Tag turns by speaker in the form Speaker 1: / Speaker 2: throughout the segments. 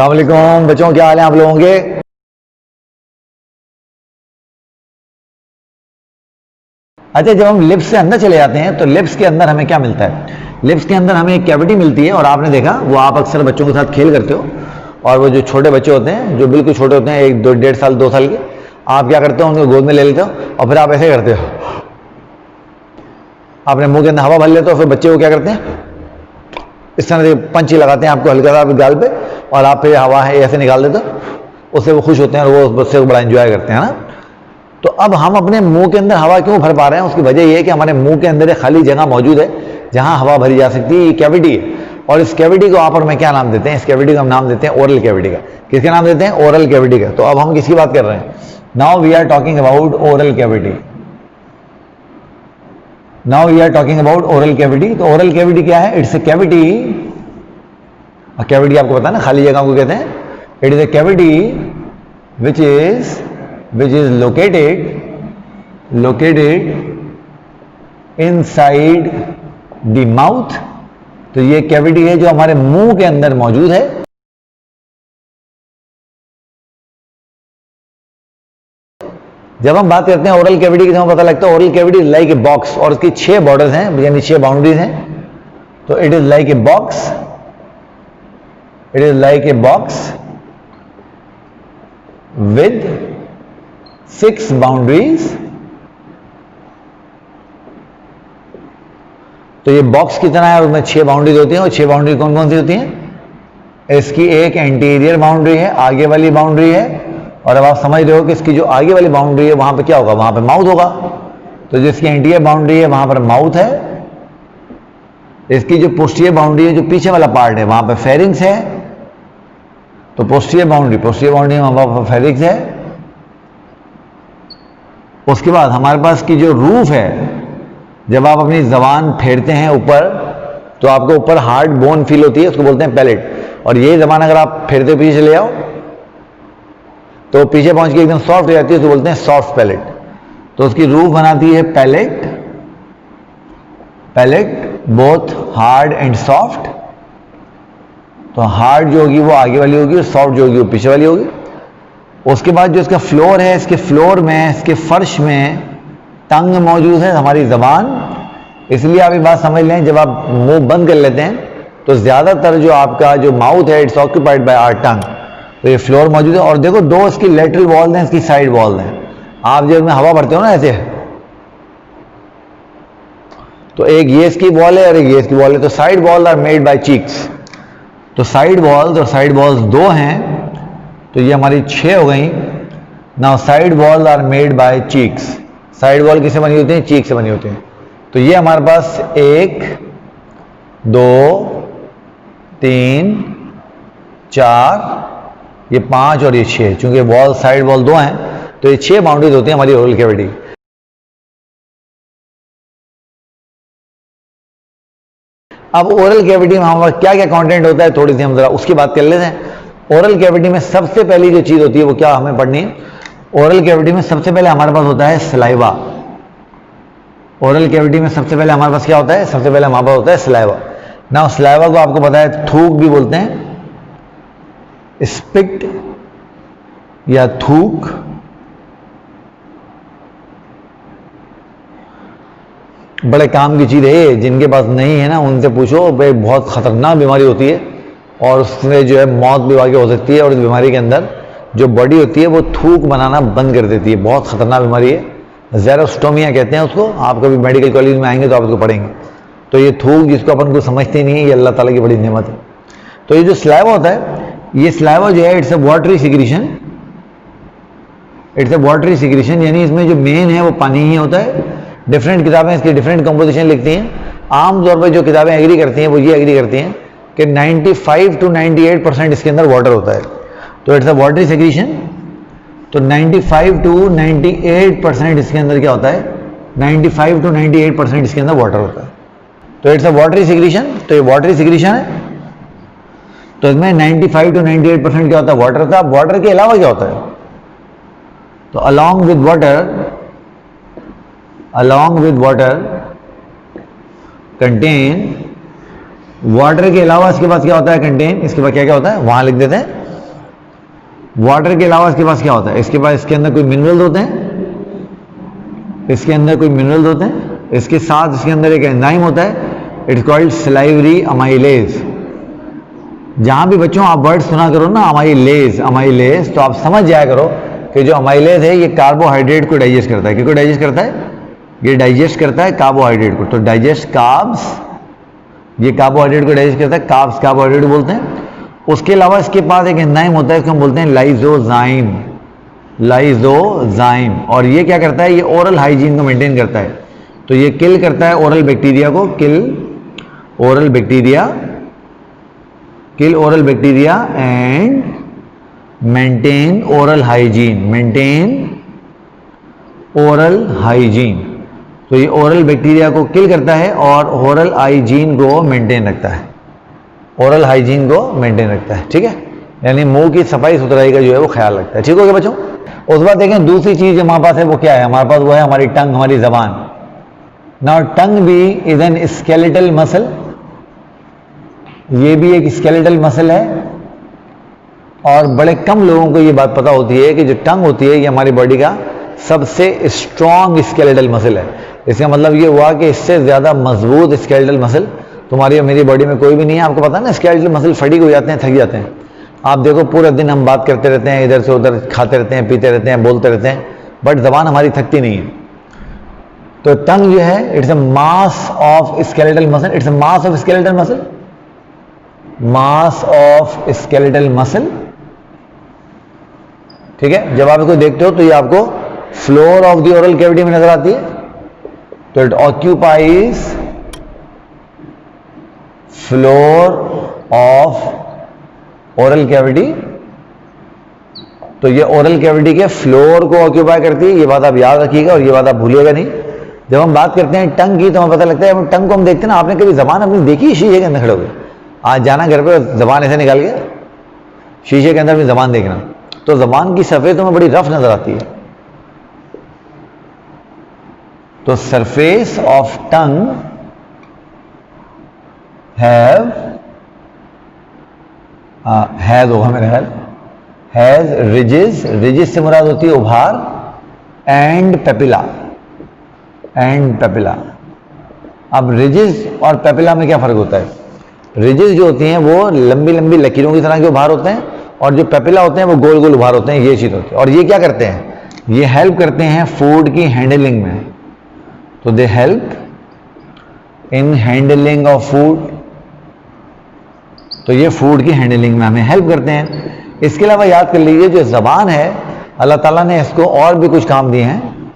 Speaker 1: अस्सलाम वालेकुम बच्चों, क्या हाल है आप लोगों के। अच्छा, जब हम लिप्स से अंदर चले जाते हैं तो लिप्स के अंदर हमें क्या मिलता है। लिप्स के अंदर हमें एक कैविटी मिलती है और आपने देखा वो आप अक्सर बच्चों के साथ खेल करते हो। और वो जो छोटे बच्चे होते हैं जो बिल्कुल छोटे होते हैं, 1 1.5 साल 2 साल के, आप क्या करते हो, उनको गोद में ले लेते हो और फिर आप ऐसे करते हो, अपने मुंह के अंदर हवा भर लेते हो। फिर बच्चे को क्या करते हैं, इस तरह से पंची लगाते हैं आपको हल्का सा गाल पे और आप फिर हवा है ऐसे निकाल देते हो। उससे वो खुश होते हैं और वो उस बच्चे को बड़ा एंजॉय करते हैं ना। तो अब हम अपने मुंह के अंदर हवा क्यों भर पा रहे हैं, उसकी वजह यह है कि हमारे मुंह के अंदर एक खाली जगह मौजूद है जहां हवा भरी जा सकती है। ये कैविटी है और इस कैविटी को आप और मैं क्या नाम देते हैं, इस कैविटी को हम नाम देते हैं ओरल कैविटी का। किसका नाम देते हैं, ओरल कैविटी का। तो अब हम किसकी बात कर रहे हैं, now we are talking about oral cavity. Now we are talking about oral cavity. तो ओरल कैविटी क्या है, इट्स ए कैविटी। कैविटी आपको पता है ना, खाली जगह को कहते हैं। It is a cavity which is located inside the mouth। तो ये कैविटी है जो हमारे मुंह के अंदर मौजूद है। जब हम बात करते हैं ओरल कैविटी की, तो हमें पता लगता है oral cavity like a box और उसकी 6 बॉर्डर्स हैं, यानी 6 बाउंड्रीज हैं। तो it is like a box, it is like a box with 6 boundaries। तो ये बॉक्स की तरह है, उसमें 6 बाउंड्रीज होती हैं। और 6 बाउंड्री कौन कौन सी होती हैं, इसकी एक एंटीरियर बाउंड्री है, आगे वाली बाउंड्री है। और अब आप समझ रहे हो कि इसकी जो आगे वाली बाउंड्री है वहां पे क्या होगा, वहां पे माउथ होगा। तो जिसकी एंटीरियर बाउंड्री है वहां पर माउथ है। इसकी जो पोस्टीरियर बाउंड्री है, जो पीछे वाला पार्ट है, वहां पर फेरिंग्स है। तो पोस्टीरियर बाउंड्री वहां पर फेरिंग्स है। उसके बाद हमारे पास की जो रूफ है, जब आप अपनी जबान फेरते हैं ऊपर तो आपको ऊपर हार्ड बोन फील होती है, उसको बोलते हैं पैलेट। और ये जबान अगर आप फेरते पीछे चले जाओ तो पीछे पहुंच के एकदम सॉफ्ट हो जाती है, उसको बोलते हैं सॉफ्ट पैलेट। तो उसकी रूफ बनाती है palate, palate both hard and soft. तो हार्ड जो होगी वो आगे वाली होगी और सॉफ्ट जो होगी वो पीछे वाली होगी। उसके बाद जो इसका फ्लोर है, इसके फ्लोर में, इसके फर्श में टंग मौजूद है, हमारी जबान। इसलिए आप ये बात समझ लें, जब आप मुंह बंद कर लेते हैं तो ज्यादातर जो आपका जो माउथ है it's occupied by our tongue. तो ये फ्लोर मौजूद है। और देखो 2 इसकी लेटरल वॉल हैं, इसकी साइड वॉल हैं। आप जब में हवा भरते हो ना ऐसे, तो एक ये इसकी वॉल है और एक ये इसकी वॉल है। तो side wall are made by cheeks. तो साइड वॉल्स और साइड वॉल्स 2 हैं, तो ये हमारी 6 हो गई। Now side wall are made by cheeks. Side wall किससे बनी होती है, चीक से बनी होती है। तो ये हमारे पास 1 2 3 4, ये 5 और ये 6। चूंकि वॉल साइड वॉल 2 हैं तो ये 6 बाउंड्रीज होती हैं हमारी ओरल कैविटी। अब ओरल कैविटी में हमारे क्या क्या कंटेंट होता है, थोड़ी सी हम जरा उसकी बात कर लेते हैं। ओरल कैविटी में सबसे पहली जो चीज होती है वो क्या हमें पढ़नी है, ओरल कैविटी में सबसे पहले हमारे पास होता है सलाइवा। ओरल कैविटी में सबसे पहले हमारे पास क्या होता है, सबसे पहले हमारे पास होता है सलाइवा। ना सलाइवा को आपको पता है थूक भी बोलते हैं, स्पिट या थूक। बड़े काम की चीज़ है, जिनके पास नहीं है ना उनसे पूछो भाई, बहुत खतरनाक बीमारी होती है और उसमें जो है मौत भी वाकई हो सकती है। और इस बीमारी के अंदर जो बॉडी होती है वो थूक बनाना बंद कर देती है। बहुत खतरनाक बीमारी है, ज़ेरोस्टोमिया कहते हैं उसको। आप कभी मेडिकल कॉलेज में आएंगे तो आप उसको पढ़ेंगे। तो ये थूक जिसको अपन को समझते नहीं है, ये अल्लाह ताला की बड़ी नेमत है। तो ये जो स्लाइवा होता है, ये स्लाइवा जो है it's a watery secretion, it's a watery secretion, यानी इसमें जो मेन है वो पानी ही होता है। डिफरेंट किताबें इसकी डिफरेंट कंपोजिशन लिखती हैं। आमतौर पर जो किताबें एग्री करती हैं वो ये एग्री करती हैं कि 95 to 98% इसके अंदर वाटर होता है। तो इट्स अ वाटरी सेक्रीशन। तो 95 to 98% इसके अंदर क्या होता है, 95 to 98% इसके अंदर वाटर होता है। तो इट्स अ वाटरी सेक्रीशन। तो ये वाटरी सेक्रीशन है। तो इसमें 95 to 98% क्या होता है, वाटर होता है। वाटर के अलावा क्या होता है, तो along with water contain, water के अलावा इसके पास क्या होता है, कंटेन, इसके बाद क्या क्या होता है वहां लिख देते हैं। वाटर के अलावा इसके पास क्या होता है? इसके पास इसके अंदर कोई मिनरल्स होते हैं, इसके अंदर कोई मिनरल्स होते हैं, इसके साथ इसके अंदर एक एंजाइम होता है, इट्स कॉल्ड सलाइवरी अमाइलेज। जहां भी बच्चों आप वर्ड सुना करो ना अमाइलेज अमाइलेज, तो आप समझ जाया करो कि जो अमाइलेज है ये कार्बोहाइड्रेट को डाइजेस्ट करता है। किसको डाइजेस्ट करता है? ये डाइजेस्ट करता है कार्बोहाइड्रेट को। तो डाइजेस्ट कार्ब्स, ये कार्बोहाइड्रेट को डाइजेस्ट करता है, कार्ब्स कार्बोहाइड्रेट बोलते हैं। उसके अलावा इसके पास एक एंजाइम होता है, इसको हम बोलते हैं लाइजोजाइम, लाइजोजाइम। और ये क्या करता है? ये ओरल हाइजीन को मेंटेन करता है। तो ये किल करता है ओरल बैक्टीरिया को, kill oral bacteria, kill oral bacteria and maintain oral hygiene, maintain oral hygiene. तो ये ओरल बैक्टीरिया को किल करता है और ओरल हाइजीन को मेंटेन रखता है, ओरल हाइजीन को मेंटेन रखता है। ठीक है, यानी मुंह की सफाई सुथराई का जो है वो ख्याल रखता है। ठीक हो गया बच्चों? उस बात देखें दूसरी चीज जो हमारे पास है वो क्या है? हमारे पास वो है हमारी टंग, हमारी जबान। नाउ टंग भी इज एन स्केलेटल मसल, ये भी एक स्केलेटल मसल है। और बड़े कम लोगों को ये बात पता होती है कि जो टंग होती है ये हमारी बॉडी का सबसे स्ट्रॉन्ग स्केलेटल मसल है। इसका मतलब ये हुआ कि इससे ज्यादा मजबूत स्केलेटल मसल तुम्हारी और मेरी बॉडी में कोई भी नहीं है। आपको पता है ना, स्केलेटल मसल फटीग हो जाते हैं, थक जाते हैं। आप देखो पूरे दिन हम बात करते रहते हैं, इधर से उधर खाते रहते हैं, पीते रहते हैं, बोलते रहते हैं, बट जबान हमारी थकती नहीं है। तो टंग जो है it's a mass of skeletal muscle, it's a mass of skeletal muscle, mass of skeletal muscle. ठीक है, जब आप इसको देखते हो तो ये आपको floor of the oral cavity में नजर आती है। तो it occupies floor of oral cavity. तो ये ओरल कैविटी के फ्लोर को ऑक्यूपाई करती है, ये बात आप याद रखिएगा और ये बात आप भूलिएगा नहीं। जब हम बात करते हैं टंग की तो हमें पता लगता है, टंग को हम देखते हैं ना, आपने कभी जबान अपनी देखी शीशे के अंदर खड़े हो गए? आज जाना घर पे जबान ऐसे निकाल के शीशे के अंदर अपनी जबान देखना, तो जबान की सरफेस तो में बड़ी रफ नजर आती है। तो सरफेस ऑफ टंग हैज होगा मेरा ख्याल, हैज रिजेस, रिजेस से मुराद होती है उभार, एंड पेपिला, एंड पेपिला। अब रिजेस और पेपिला में क्या फर्क होता है? रिजेस जो होती हैं वो लंबी लंबी लकीरों की तरह के उभार होते हैं, और जो पेपिला होते हैं वो गोल गोल उभार होते हैं, ये चीज होती है। और ये क्या करते हैं? ये हेल्प करते हैं फूड की हैंडलिंग में। तो they help in handling of food, तो ये फूड की हैंडलिंग में हमें हेल्प करते हैं। इसके अलावा याद कर लीजिए जो जबान है अल्लाह ताला ने इसको और भी कुछ काम दिए हैं।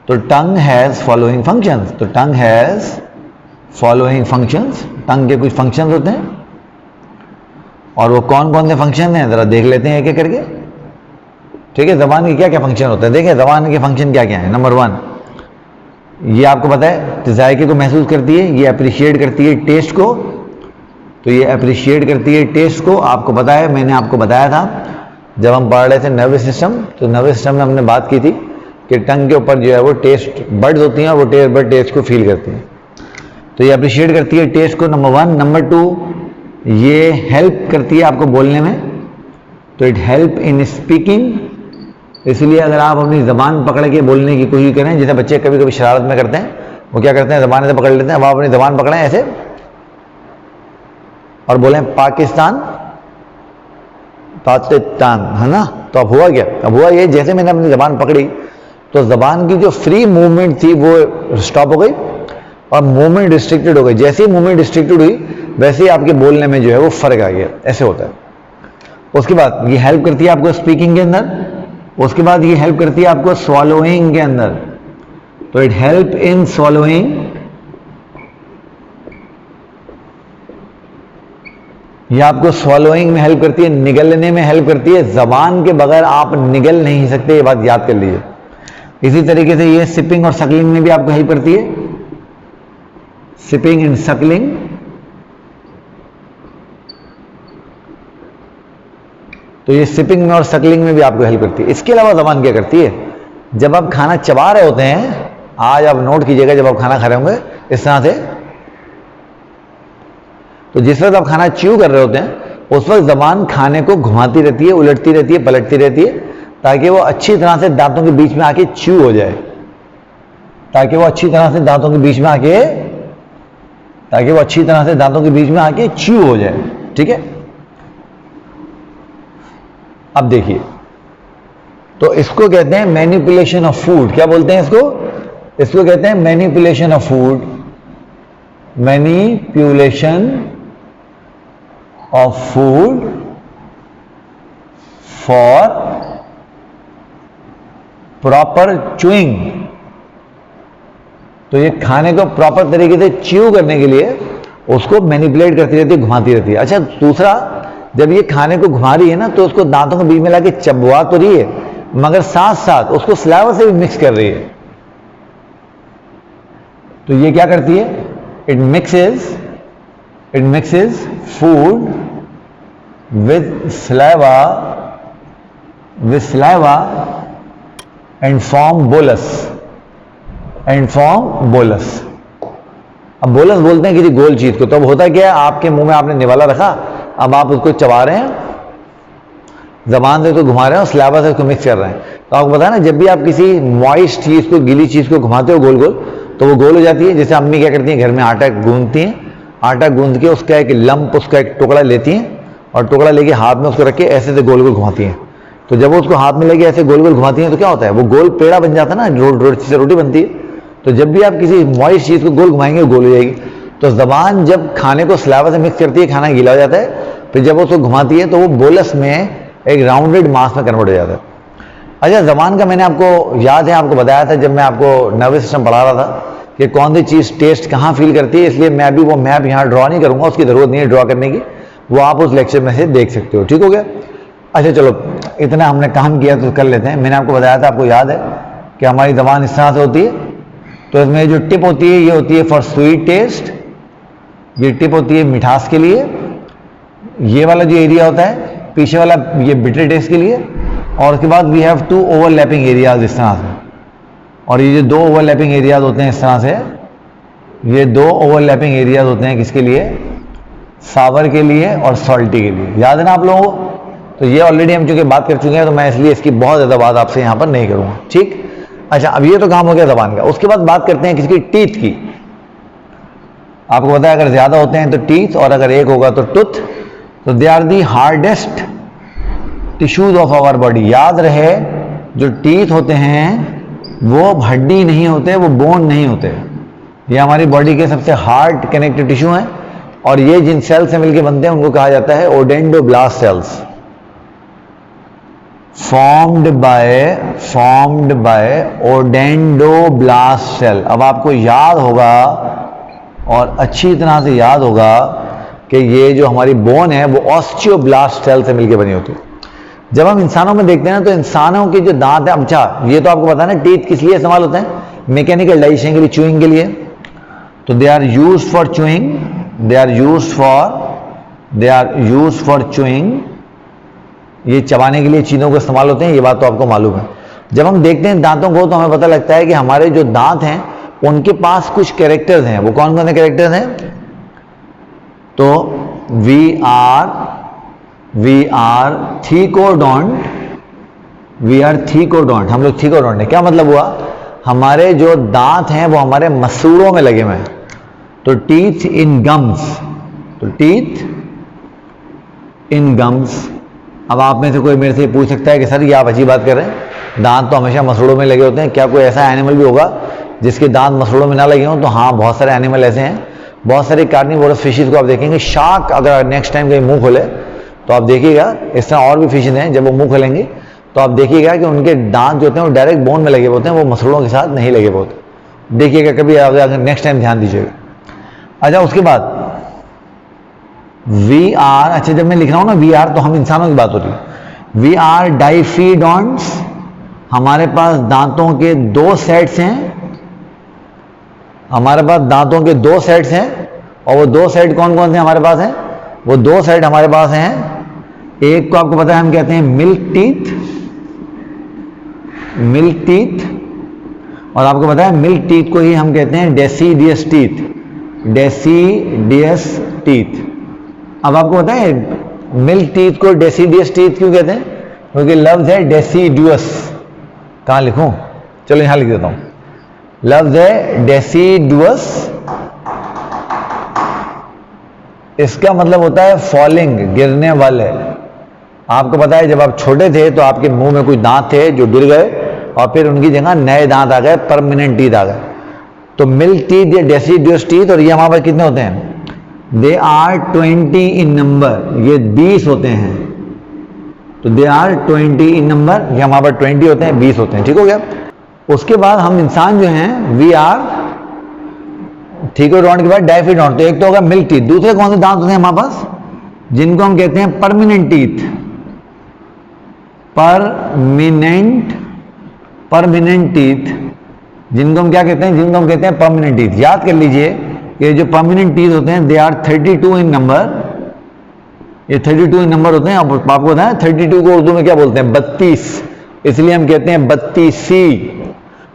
Speaker 1: तो टंग हैज फॉलोइंग फंक्शंस, तो टंग हैज फॉलोइंग फंक्शंस, टंग के कुछ फंक्शंस होते हैं। और वो कौन कौन से फंक्शन हैं जरा देख लेते हैं एक एक करके। ठीक है, जबान के क्या क्या फंक्शन होते हैं? देखिए जबान के फंक्शन क्या क्या है। नंबर 1, ये आपको पता है जायके को महसूस करती है, ये अप्रिशिएट करती है टेस्ट को। तो ये अप्रिशिएट करती है टेस्ट को, आपको पता है, मैंने आपको बताया था जब हम पढ़ रहे थे नर्वस सिस्टम, तो नर्वस सिस्टम में हमने बात की थी कि टंग के ऊपर जो है वो टेस्ट बर्ड्स होती हैं और वो टेस्ट बर्ड टेस्ट को फील करती हैं। तो ये अप्रिशिएट करती है टेस्ट को, नंबर 1। नंबर 2, ये हेल्प करती है आपको बोलने में। तो इट हेल्प इन स्पीकिंग, इसलिए अगर आप अपनी जबान पकड़ के बोलने की कोशिश करें, जैसे बच्चे कभी कभी शरारत में करते हैं, वो क्या करते हैं जबान से पकड़ लेते हैं, अब आप अपनी जबान पकड़ें ऐसे और बोलें पाकिस्तान, पाकिस्तान, है ना? तो अब हुआ क्या? अब हुआ ये, जैसे मैंने अपनी जबान पकड़ी तो जबान की जो फ्री मूवमेंट थी वो स्टॉप हो गई और मूवमेंट रिस्ट्रिक्टेड हो गई। जैसे ही मूवमेंट रिस्ट्रिक्टेड हुई वैसे ही आपके बोलने में जो है वो फर्क आ गया, ऐसे होता है। उसके बाद ये हेल्प करती है आपको स्पीकिंग के अंदर, उसके बाद ये हेल्प करती है आपको स्वॉलोइंग के अंदर। तो इट हेल्प इन स्वॉलोइंग, ये आपको स्वॉलोइंग में हेल्प करती है, निगलने में हेल्प करती है। जबान के बगैर आप निगल नहीं सकते, ये बात याद कर लीजिए। इसी तरीके से ये सिपिंग और सकलिंग में भी आपको हेल्प करती है, सिपिंग एंड सकलिंग। तो ये सिपिंग में और सकलिंग में भी आपको हेल्प करती है। इसके अलावा जबान क्या करती है? जब आप खाना चबा रहे होते हैं, आज आप नोट कीजिएगा, जब आप खाना खा रहे होंगे इस तरह से, तो जिस वक्त आप खाना च्यू कर रहे होते हैं उस वक्त जबान खाने को घुमाती रहती है, उलटती रहती है, पलटती रहती है, ताकि वो अच्छी तरह से दांतों के बीच में आके च्यू हो जाए, ताकि वो अच्छी तरह से दांतों के बीच में आके च्यू हो जाए। ठीक है, अब देखिए, तो इसको कहते हैं मैनिपुलेशन ऑफ फूड। क्या बोलते हैं इसको? इसको कहते हैं manipulation of food, manipulation of food for proper chewing. तो ये खाने को प्रॉपर तरीके से च्यू करने के लिए उसको मैनिपुलेट करती रहती है, घुमाती रहती है। अच्छा, दूसरा, जब ये खाने को घुमा रही है ना, तो उसको दांतों के बीच में लाके चबवा तो रही है, मगर साथ साथ उसको सलाइवा से भी मिक्स कर रही है। तो ये क्या करती है? It mixes food with saliva and form bolus. अब बोलस बोलते हैं किसी गोल चीज को। तो अब होता क्या है, आपके मुंह में आपने निवाला रखा, अब आप उसको चबा रहे हैं, जबान से उसको घुमा रहे हैं और सलाइवा से उसको मिक्स कर रहे हैं। तो आपको पता है ना, जब भी आप किसी मॉइस्ट चीज को, गीली चीज को घुमाते हो गोल गोल, तो वो गोल हो जाती है। जैसे अम्मी क्या करती हैं, घर में आटा गूंदती हैं, आटा गूंद के उसका एक लंप, उसका एक टुकड़ा लेती हैं और टुकड़ा लेके हाथ में उसको रख के ऐसे से गोल गोल घुमाती हैं। तो जब वो उसको हाथ में लेके ऐसे गोल गोल घुमाती हैं तो क्या होता है, वो गोल पेड़ा बन जाता है ना, रोटी बनती है। तो जब भी आप किसी मॉइस्ट चीज को गोल घुमाएंगे, गोल हो जाएगी। तो जबान जब खाने को सलाइवा से मिक्स करती है, खाना गीला हो जाता है, फिर जब वो उसको घुमाती है तो वो बोलस में एक राउंडेड मास में कन्वर्ट हो जाता है। अच्छा, जबान का मैंने आपको याद है, आपको बताया था जब मैं आपको नर्वस सिस्टम पढ़ा रहा था कि कौन सी चीज़ टेस्ट कहाँ फील करती है, इसलिए मैं भी वो मैप यहाँ ड्रॉ नहीं करूँगा, उसकी ज़रूरत नहीं है ड्रॉ करने की, वो आप उस लेक्चर में से देख सकते हो। ठीक हो गया? अच्छा चलो, इतना हमने काम किया तो कर लेते हैं। मैंने आपको बताया था, आपको याद है कि हमारी जबान इस तरह से होती है। तो इसमें जो टिप होती है, ये होती है फॉर स्वीट टेस्ट, ये टिप होती है मिठास के लिए। ये वाला जो एरिया होता है पीछे वाला, ये बिटर टेस्ट के लिए। और उसके बाद वी हैव 2 ओवरलैपिंग एरियाज इस तरह से, और ये जो 2 ओवरलैपिंग एरियाज होते हैं इस तरह से, ये 2 ओवरलैपिंग एरियाज होते हैं किसके लिए? सावर के लिए और सॉल्टी के लिए। याद है ना आप लोगों को? तो ये ऑलरेडी हम चूंकि बात कर चुके हैं, तो मैं इसलिए इसकी बहुत ज़्यादा बात आपसे यहाँ पर नहीं करूँगा। ठीक? अच्छा, अब ये तो काम हो गया जबान का। उसके बाद बात करते हैं किसकी? टीथ की। आपको पता है अगर ज़्यादा होते हैं तो टीथ, और अगर एक होगा तो टूथ। तो they are the hardest tissues of our body. याद रहे, जो टीथ होते हैं वो हड्डी नहीं होते, वो बोन नहीं होते, ये हमारी बॉडी के सबसे हार्ड कनेक्टिव टिश्यू हैं। और ये जिन सेल से मिलकर बनते हैं उनको कहा जाता है ओडेंडोब्लास्ट सेल्स, फॉर्म्ड बाय ओडेंडोब्लास्ट सेल। अब आपको याद होगा और अच्छी तरह से याद होगा कि ये जो हमारी बोन है वो ऑस्टियोब्लास्ट सेल से मिलकर बनी होती है। जब हम इंसानों में देखते हैं ना, तो इंसानों के जो दांत है, अच्छा ये तो आपको पता है ना, टीथ किस लिए इस्तेमाल होते हैं? मैकेनिकल डाइजेशन के लिए, च्यूइंग के लिए। तो they are used for chewing, they are used for chewing. ये चबाने के लिए चीज़ों को इस्तेमाल होते हैं, ये बात तो आपको मालूम है। जब हम देखते हैं दांतों को, तो हमें पता लगता है कि हमारे जो दांत हैं उनके पास कुछ कैरेक्टर्स हैं। वो कौन कौन से कैरेक्टर्स हैं? तो वी आर थीकोडोंट, हम लोग थीकोडोंट है। क्या मतलब हुआ? हमारे जो दांत हैं वो हमारे मसूड़ों में लगे हुए हैं। तो टीथ इन गम्स। अब आप में से कोई मेरे से पूछ सकता है कि सर ये आप अच्छी बात कर रहे हैं, दांत तो हमेशा मसूड़ों में लगे होते हैं, क्या कोई ऐसा एनिमल भी होगा जिसके दांत मसूड़ों में ना लगे हों? तो हाँ, बहुत सारे एनिमल ऐसे हैं, बहुत सारे कार्निवोरस फिशेज को आप देखेंगे। शार्क अगर नेक्स्ट टाइम कहीं मुंह खोले तो आप देखिएगा, इस तरह और भी फिशेज हैं, जब वो मुंह खोलेंगे तो आप देखिएगा कि उनके दांत जो होते हैं वो डायरेक्ट बोन में लगे होते हैं, वो मसूड़ों के साथ नहीं लगे होते। देखिएगा कभी, अगर नेक्स्ट टाइम ध्यान दीजिएगा। अच्छा, उसके बाद वी आर, अच्छा जब मैं लिख रहा हूं ना वी आर, तो हम इंसानों की बात हो रही है। वी आर डाइफीडोंट्स, हमारे पास दांतों के 2 सेट्स हैं, हमारे पास दांतों के 2 सेट्स हैं। और वो 2 सेट कौन कौन से हमारे पास हैं? वो 2 सेट हमारे पास हैं, एक को आपको पता है हम कहते हैं मिल्क टीथ, और आपको पता है मिल्क टीथ को ही हम कहते हैं डेसीडियस टीथ। अब आपको पता है मिल्क टीथ को डेसिडियस टीथ क्यों कहते हैं? क्योंकि लफ्ज है डेसिडुअस। कहां लिखूं? चलो यहां लिख देता हूं, लफ्ज है डेसिडुअस, इसका मतलब होता है फॉलिंग, गिरने वाले। आपको पता है जब आप छोटे थे तो आपके मुंह में कुछ दांत थे जो गिर गए और फिर उनकी जगह नए दांत आ गए, परमानेंट टीथ आ गए। तो मिल्क टीथ या डेसिडुअस टीथ, और ये हमारे पास कितने होते हैं? दे आर 20 इन नंबर, ये 20 होते हैं। तो दे आर 20 इन नंबर, ये हमारे पास 20 होते हैं, 20 होते हैं। ठीक हो गया। उसके बाद हम इंसान जो हैं वी आर ठीकोडोंट के बाद डायफिडोंट। तो एक तो होगा मिल्क टीथ, दूसरे कौन से दांत होते हैं हमारे पास? जिनको हम कहते हैं परमानेंट टीथ। परमानेंट टीथ, जिनको हम क्या कहते हैं? जिनको हम कहते हैं परमानेंट टीथ। याद कर लीजिए ये जो परमानेंट टीथ होते हैं दे आर 32 इन नंबर, ये 32 इन नंबर होते हैं। आपको पता है 32 को उर्दू में क्या बोलते हैं? 32, इसलिए हम कहते हैं 32सी।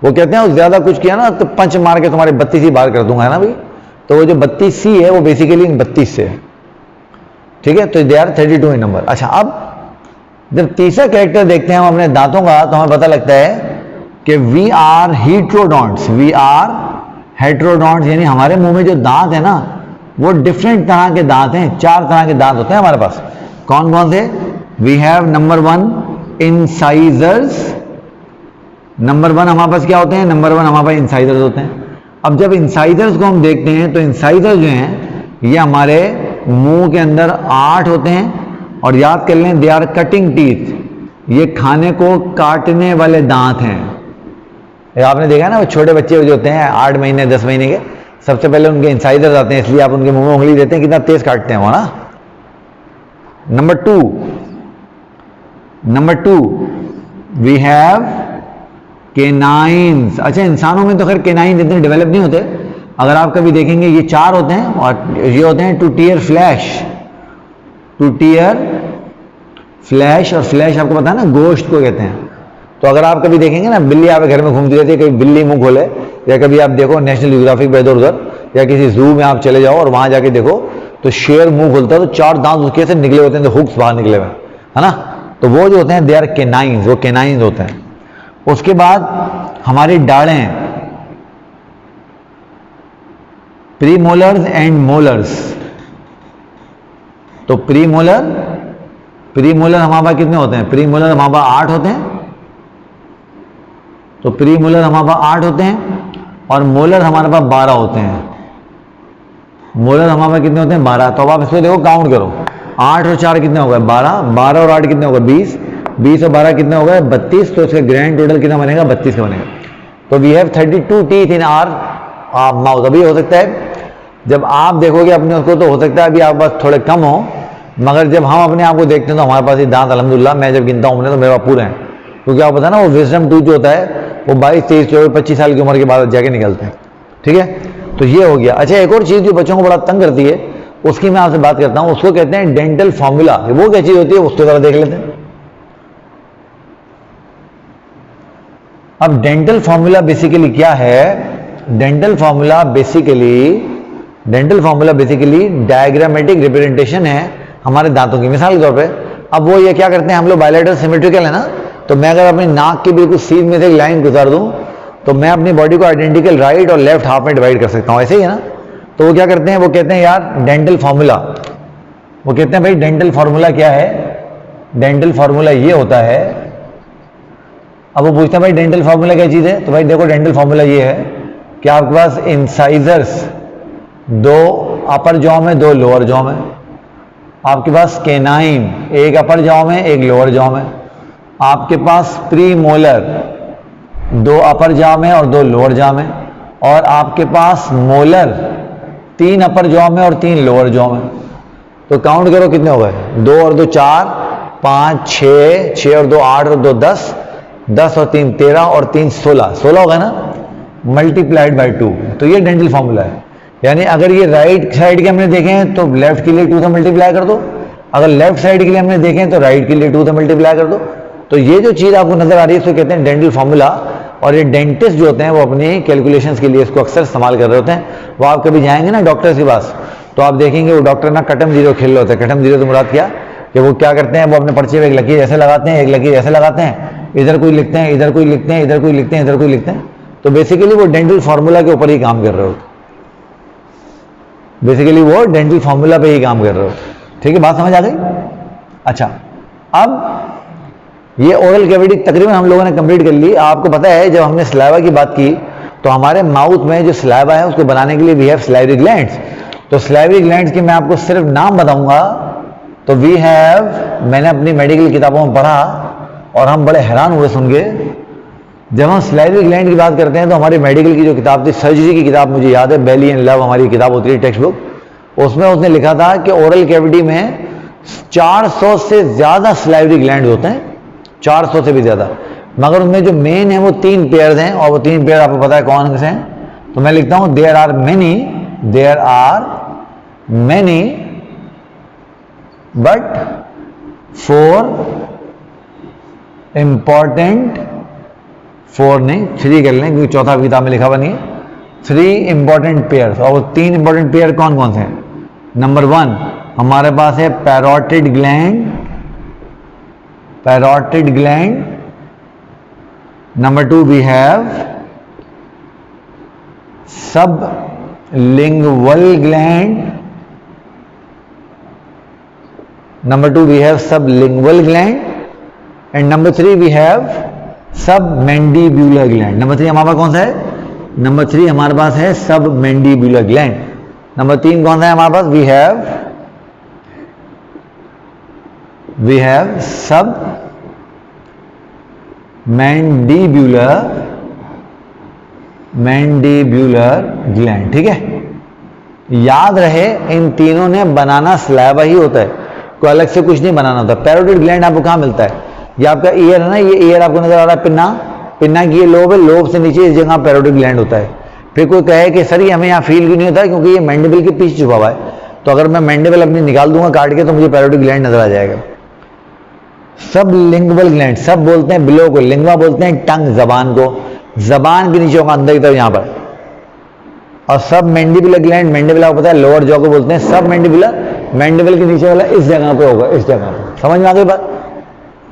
Speaker 1: वो कहते हैं ज्यादा कुछ किया ना तो पंच मार के तुम्हारे 32 बाहर कर दूंगा, है ना भाई। तो वो जो 32सी है वो बेसिकली 32 से है। ठीक है, तो दे आर 32 इन नंबर। अच्छा, अब जब तीसरा कैरेक्टर देखते हैं हम अपने दांतों का तो हमें पता लगता है कि वी आर हेट्रोडोंट्स, वी आर हेट्रोडोंट्स, यानी हमारे मुंह में जो दांत है ना वो डिफरेंट तरह के दांत हैं। 4 तरह के दांत होते हैं हमारे पास। कौन कौन से? We have number 1 incisors. Number 1 हमारे पास क्या होते हैं? नंबर 1 हमारे पास इंसाइजर्स होते हैं। अब जब इंसाइजर्स को हम देखते हैं तो इंसाइजर जो हैं ये हमारे मुंह के अंदर 8 होते हैं। और याद कर लें दे आर कटिंग टीथ, ये खाने को काटने वाले दांत हैं। आपने देखा ना वो छोटे बच्चे जो होते हैं 8 महीने 10 महीने के, सबसे पहले उनके इंसाइजर्स आते हैं, इसलिए आप उनके मुंह में उंगली देते हैं, कितना तेज काटते हैं वो ना। Number 2 we have canines. अच्छा, इंसानों में तो खैर केनाइन इतने डेवलप नहीं होते। अगर आप कभी देखेंगे ये 4 होते हैं और ये होते हैं two tier flash. Two tier flash, और फ्लैश आपको पता है ना गोश्त को कहते हैं। तो अगर आप कभी देखेंगे ना बिल्ली आपके घर में घूमती रहती है, कभी बिल्ली मुंह खोले, या कभी आप देखो नेशनल ज्योग्राफिक पे इधर उधर या किसी जू में आप चले जाओ और वहां जाके देखो तो शेर मुंह खोलता है तो 4 दांत उसके से निकले होते हैं, तो हुक्स बाहर निकले हुए, है ना। तो वो जो होते हैं दे आर केनाइन्स, वो केनाइन्स होते हैं। उसके बाद हमारी दाढ़ें, प्रीमोलर्स एंड मोलर्स। तो प्रीमोलर हमारे पास कितने होते हैं? प्रीमोलर हमारे पास 8 होते हैं। तो प्रीमोलर हमारे पास 8 होते हैं और मोलर हमारे पास 12 होते हैं। मोलर हमारे पास कितने होते हैं? 12। तो अब आप इसको देखो, काउंट करो, 8 और 4 कितने हो गए? 12। 12 और 8 कितने हो गए? 20। 20 और 12 कितने हो गए? 32। तो इसका ग्रैंड टोटल कितना बनेगा? 32 का बनेगा। तो we have 32 teeth in our mouth. अभी हो सकता है जब आप देखोगे अपने उसको तो हो सकता है अभी आप बस थोड़े कम हो, मगर जब हम अपने आप को देखते हैं तो हमारे पास ये दांत अल्हम्दुलिल्लाह मैं जब गिनता हूँ तो मेरे पास पूरे हैं। क्योंकि आपको पता है ना वो विजडम टूथ जो होता है वो 22, 23, 24, 25 साल की उम्र के बाद जाके निकलते हैं। ठीक है, तो ये हो गया। अच्छा, एक और चीज़ जो बच्चों को बड़ा तंग करती है उसकी मैं आपसे बात करता हूँ, उसको कहते हैं डेंटल फॉर्मूला। वो क्या चीज़ होती है उसको ज़रा देख लेते हैं। अब डेंटल फॉर्मूला बेसिकली क्या है? Dental formula basically diagrammatic representation है हमारे दांतों की। मिसाल के तौर पे अब वो ये क्या करते हैं, हम लोग बायलैटरल सिमेट्रिकल है ना, तो मैं अगर अपनी नाक की बिल्कुल सीध में से एक लाइन गुजार दूं तो मैं अपनी बॉडी को आइडेंटिकल राइट और लेफ्ट हाफ में डिवाइड कर सकता हूं, ऐसे ही है ना। तो वो क्या करते हैं, वो कहते हैं यार डेंटल फॉर्मूला। वो कहते हैं भाई डेंटल फॉर्मूला क्या है? डेंटल फॉर्मूला ये होता है। अब वो पूछते हैं भाई डेंटल फॉर्मूला क्या चीज़ है? तो भाई देखो डेंटल फॉर्मूला ये है कि आपके पास इंसाइजर्स 2 अपर जॉ में 2 लोअर जॉ में, आपके पास केनाइन 1 अपर जॉ में 1 लोअर जॉ में, आपके पास प्रीमोलर 2 अपर जॉ में और 2 लोअर जॉ में, और आपके पास मोलर 3 अपर जॉ में और 3 लोअर जॉ में। तो काउंट करो कितने हो गए? 2 और 2 4, 5 6, 6 और 2 8 और 2 10, 10 और 3 13 और 3 16, 16 होगा ना, मल्टीप्लाइड बाय 2। तो ये डेंटल फॉर्मूला है। यानी अगर ये राइट साइड के हमने देखें तो लेफ्ट के लिए 2 से मल्टीप्लाई कर दो, अगर लेफ्ट साइड के लिए हमने देखें तो राइट के लिए 2 से मल्टीप्लाई कर दो। तो ये जो चीज़ आपको नजर आ रही है इसको कहते हैं डेंटल फॉर्मूला। और ये डेंटिस्ट जो होते हैं वो अपनी कैलकुलेशंस के लिए इसको अक्सर इस्तेमाल कर रहे होते हैं। वो आप कभी जाएंगे ना डॉक्टर के पास तो आप देखेंगे वो डॉक्टर ना कटम जीरो खेल रहे होते हैं। कटम जीरो तो मुराद क्या कि वो क्या करते हैं, वो अपने पर्चे में एक लकीर ऐसे लगाते हैं, एक लकीर ऐसे लगाते हैं, इधर कोई लिखते हैं, इधर कोई लिखते हैं, इधर कोई लिखते हैं, इधर कोई लिखते हैं। तो बेसिकली वो डेंटल फार्मूला के ऊपर ही काम कर रहे होते, बेसिकली वो डेंटल फार्मूला पे ही काम कर रहे होते। ठीक है, बात समझ आ गई? अच्छा, अब ये ओरल कैविटी तकरीबन हम लोगों ने कंप्लीट कर ली। आपको पता है जब हमने सलाइवा की बात की तो हमारे माउथ में जो सलाइवा है उसको बनाने के लिए वी हैव सलाइवरी ग्लैंड्स। तो सलाइवरी ग्लैंड्स के मैं आपको सिर्फ नाम बताऊंगा। तो वी हैव, मैंने अपनी मेडिकल किताबों में पढ़ा और हम बड़े हैरान हुए सुन के, जब हम सलाइवरी ग्लैंड की बात करते हैं तो हमारी मेडिकल की जो किताब थी, सर्जरी की किताब मुझे याद है, बेली एंड लव हमारी किताब होती है टेक्स्ट बुक, उसमें उसने लिखा था कि ओरल कैविटी में 400 से ज्यादा सलाइवरी ग्लैंड होते हैं, 400 से भी ज्यादा, मगर उनमें जो मेन है वो 3 पेयर हैं, और वो 3 पेयर आपको पता है कौन से हैं। तो मैं लिखता हूं there are many but 4 important, 4 नहीं 3 कर लें क्योंकि चौथा किताब में लिखा हुआ नहीं है, 3 इंपॉर्टेंट पेयर्स। और वो 3 इंपॉर्टेंट पेयर कौन कौन से हैं? नंबर 1 हमारे पास है parotid gland. Number 2 we have sublingual gland. Number 2 we have sublingual gland and number 3 we have submandibular gland. Number 3 हमारे पास कौन सा है? नंबर 3 हमारे पास है सबमैंडिब्यूलर ग्लैंड। नंबर 3 कौन सा है हमारे पास? We have mandibular gland. ठीक है, याद रहे इन तीनों ने बनाना सलाइवा ही होता है, कोई अलग से कुछ नहीं बनाना होता। पैरोटिड ग्लैंड आपको कहां मिलता है? ये आपका ईयर है ना, ये ईयर आपको नजर आ रहा है, पिन्ना की ये लोब है, लोब से नीचे इस जगह पैरोटिड ग्लैंड होता है। फिर कोई कहे कि सर ये हमें यहाँ फील क्यों नहीं होता है? क्योंकि ये मैंडिबल के पीछे छुपा हुआ है। तो अगर मैं मैंडिबल अपनी निकाल दूंगा काट के तो मुझे पैरोटिड ग्लैंड नजर आ जाएगा। सबलिंगुअल ग्लैंड, सब बोलते हैं बिलो को, लिंगवा बोलते हैं टंग, जबान को, जबान के नीचे होगा अंदर की तरफ यहाँ पर। और सब मैंडिबुलर ग्लैंड, मैंडिबल आपको पता है लोअर जॉ को बोलते हैं, सब मैंडिबल के नीचे वाला इस जगह पे होगा, इस जगह पे। समझ में आ गई बात?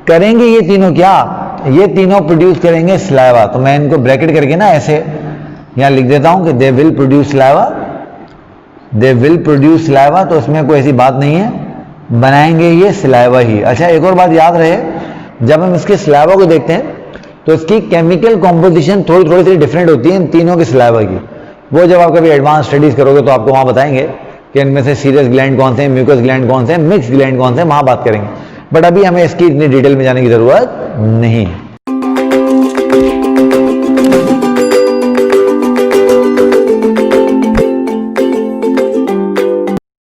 Speaker 1: करेंगे ये तीनों क्या? ये तीनों प्रोड्यूस करेंगे सलाइवा। तो मैं इनको ब्रैकेट करके ना ऐसे यहां लिख देता हूं कि दे विल प्रोड्यूस सलाइवा। तो इसमें कोई ऐसी बात नहीं है, बनाएंगे ये सलाइवा ही। अच्छा, एक और बात याद रहे, जब हम इसके सलाइवा को देखते हैं तो इसकी केमिकल कॉम्पोजिशन थोड़ी सी डिफरेंट होती है इन तीनों के सलाइवा की। वो जब आप कभी एडवांस स्टडीज करोगे तो आपको वहां बताएंगे कि इनमें से सीरियस ग्लैंड कौन से हैं, म्यूकस ग्लैंड कौन से हैं, मिक्स ग्लैंड कौन से हैं, वहां बात करेंगे। बट अभी हमें इसकी इतनी डिटेल में जाने की जरूरत नहीं है।